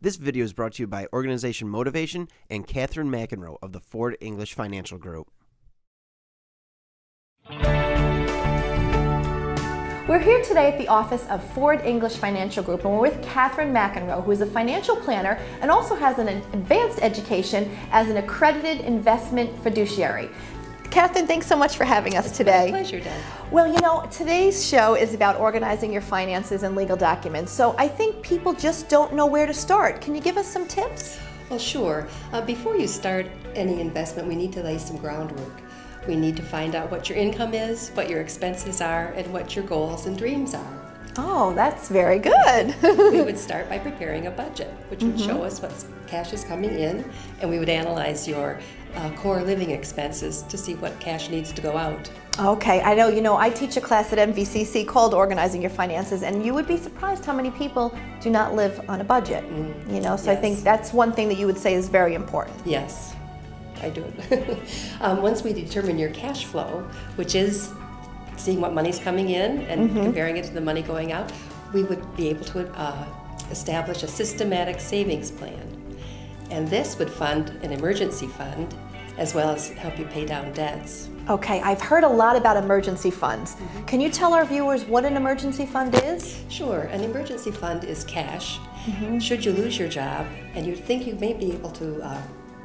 This video is brought to you by Organization Motivation and Catherine McEnroe of the Ford English Financial Group. We're here today at the office of Ford English Financial Group, and we're with Catherine McEnroe, who is a financial planner and also has an advanced education as an accredited investment fiduciary. Catherine, thanks so much for having us today. My pleasure, Deb. Well, you know, today's show is about organizing your finances and legal documents, so I think people just don't know where to start. Can you give us some tips? Well, sure. Before you start any investment, we need to lay some groundwork. We need to find out what your income is, what your expenses are, and what your goals and dreams are. Oh, that's very good. We would start by preparing a budget, which would show us what cash is coming in, and we would analyze your core living expenses to see what cash needs to go out. Okay, I know, I teach a class at MVCC called Organizing Your Finances, and you would be surprised how many people do not live on a budget, so yes. I think that's one thing that you would say is very important. Yes, I do. Once we determine your cash flow, which is seeing what money's coming in and comparing it to the money going out, we would be able to establish a systematic savings plan. And this would fund an emergency fund as well as help you pay down debts. Okay, I've heard a lot about emergency funds. Can you tell our viewers what an emergency fund is? Sure, an emergency fund is cash. Should you lose your job and you think you may be able to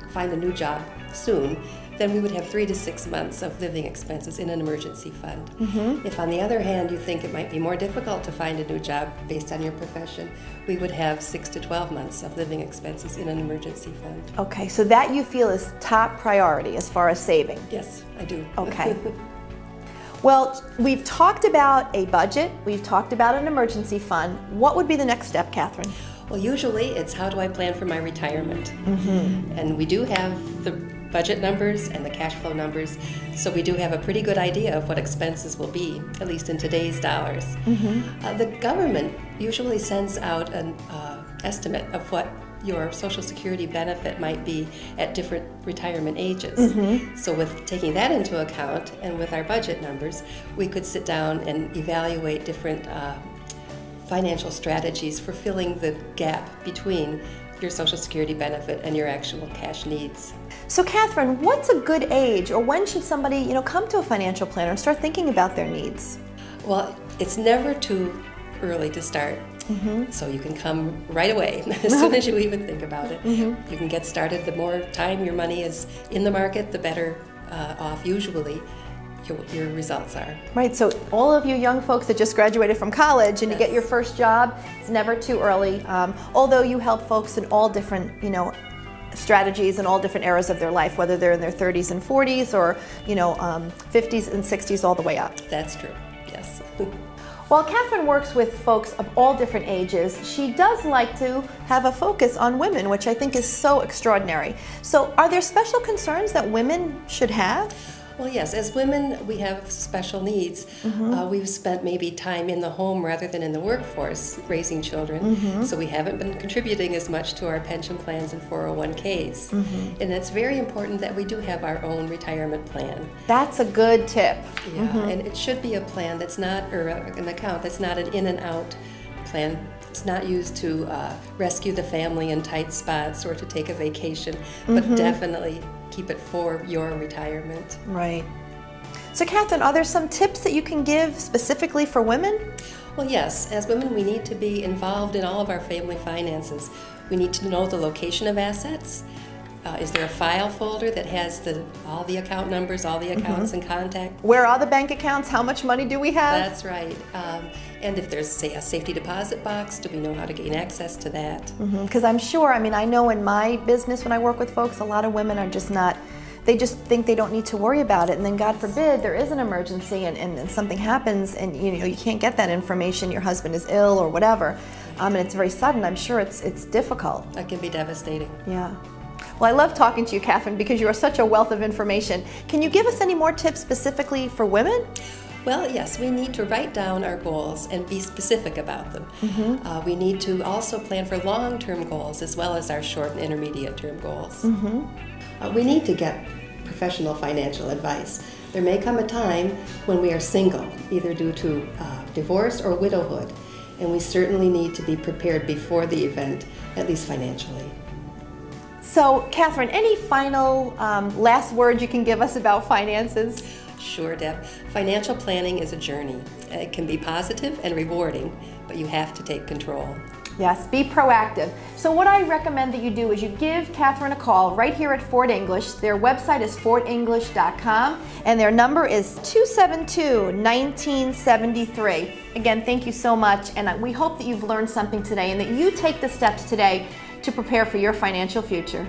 find a new job soon, then we would have 3 to 6 months of living expenses in an emergency fund. If on the other hand you think it might be more difficult to find a new job based on your profession, we would have 6 to 12 months of living expenses in an emergency fund. Okay, so that you feel is top priority as far as saving? Yes, I do. Okay. Well, we've talked about a budget, we've talked about an emergency fund. What would be the next step, Catherine? Well, usually it's how do I plan for my retirement? And we do have the budget numbers and the cash flow numbers, so we do have a pretty good idea of what expenses will be, at least in today's dollars. The government usually sends out an estimate of what your Social Security benefit might be at different retirement ages. So with taking that into account and with our budget numbers, we could sit down and evaluate different financial strategies for filling the gap between your Social Security benefit and your actual cash needs. So Catherine, what's a good age, or when should somebody come to a financial planner and start thinking about their needs? Well, it's never too early to start. So you can come right away as soon as you even think about it. You can get started. The more time your money is in the market, the better off usually your results are. Right, so all of you young folks that just graduated from college and you get your first job, it's never too early. Although you help folks in all different, strategies in all different eras of their life, whether they're in their 30s and 40s or, 50s and 60s all the way up. That's true, yes. While Catherine works with folks of all different ages, she does like to have a focus on women, which I think is so extraordinary. So are there special concerns that women should have? Well, yes, as women, we have special needs. We've spent maybe time in the home rather than in the workforce raising children, so we haven't been contributing as much to our pension plans and 401ks. And it's very important that we do have our own retirement plan. That's a good tip. Yeah, and it should be a plan that's not, or an account that's not an in and out plan. It's not used to rescue the family in tight spots or to take a vacation, but definitely keep it for your retirement. Right. So Catherine, are there some tips that you can give specifically for women? Well, yes. As women, we need to be involved in all of our family finances. We need to know the location of assets. Is there a file folder that has all the account numbers, all the accounts and contact? Where are the bank accounts? How much money do we have? That's right. And if there's, say, a safety deposit box, do we know how to gain access to that? Because I'm sure, I know in my business when I work with folks, a lot of women are just not, they just think they don't need to worry about it, and then God forbid there is an emergency and something happens and you can't get that information, your husband is ill or whatever, and it's very sudden. I'm sure it's difficult. That can be devastating. Yeah. Well, I love talking to you, Catherine, because you are such a wealth of information. Can you give us any more tips specifically for women? Well, yes, we need to write down our goals and be specific about them. We need to also plan for long-term goals as well as our short and intermediate-term goals. We need to get professional financial advice. There may come a time when we are single, either due to divorce or widowhood, and we certainly need to be prepared before the event, at least financially. So, Catherine, any final last words you can give us about finances? Sure, Deb. Financial planning is a journey. It can be positive and rewarding, but you have to take control. Yes, be proactive. So what I recommend that you do is you give Catherine a call right here at Ford English. Their website is fordenglish.com and their number is 272-1973. Again, thank you so much, and we hope that you've learned something today and that you take the steps today to prepare for your financial future.